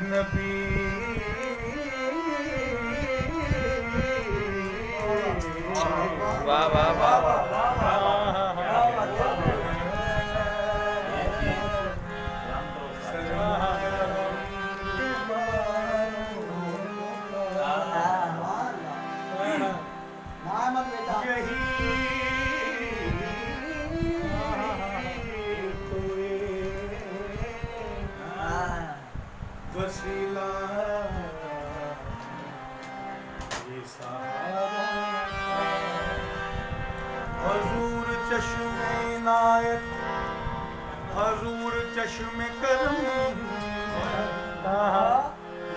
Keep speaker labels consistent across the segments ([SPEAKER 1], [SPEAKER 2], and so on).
[SPEAKER 1] نبی
[SPEAKER 2] واہ واہ واہ واہ
[SPEAKER 1] وسیلہ یہ سہارا حضور چشم عنایت حضور چشم کرم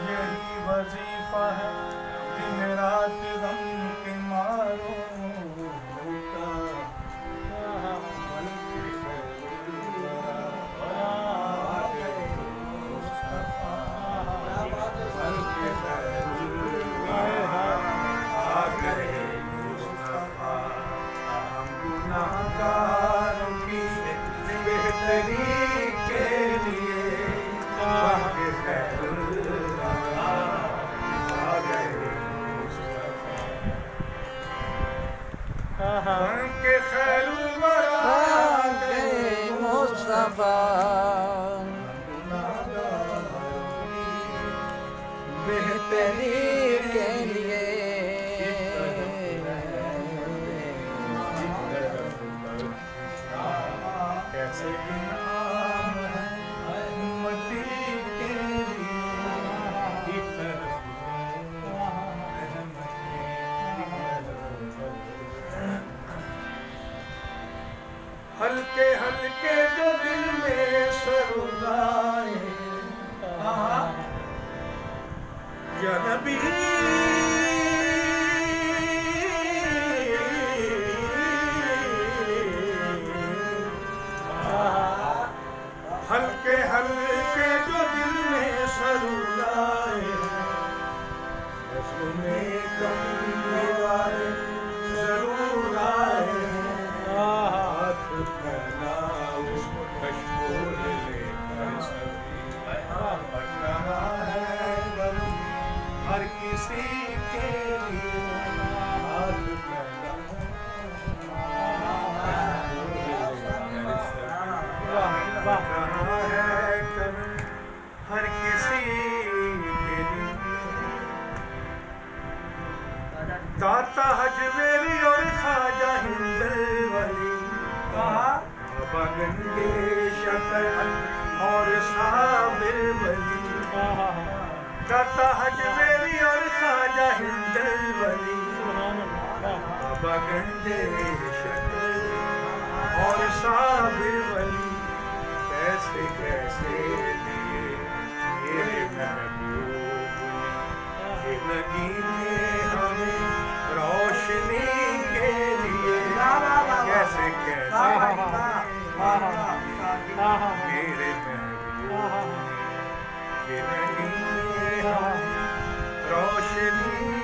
[SPEAKER 1] یہی وظیفہ ہے دن رات غم کے ماروں کا
[SPEAKER 2] بہتری کے لیے
[SPEAKER 1] کیسے انعام ہے امتی کے لیے ہلکے ہلکے جو دل میں سرودائے یا نبی ہلکے ہلکے جو دل میں سرودائے سنے کملی والے ضرور آئے ہاتھ پھیلاؤ کشکول لے کر سبھی بٹ رہا ہے غم ہر کسی کے لیے ہاتھ پھیلاؤ بٹ رہا ہے غم ہر کسی کے لیے داتا حجویری اور خواجہ ہندل ولی بابا گنگے شکر اور صابر ولی داتا حجویری اور خواجہ ہندل ولی بابا گنگے شکر اور صابر ولی کیسے کیسے لیے یہ محبوب نے یہ نگینے ہمیں روشنی کے لیے کیسے کیسے میرے محبوب نے یہ نگینے ہمیں روشنی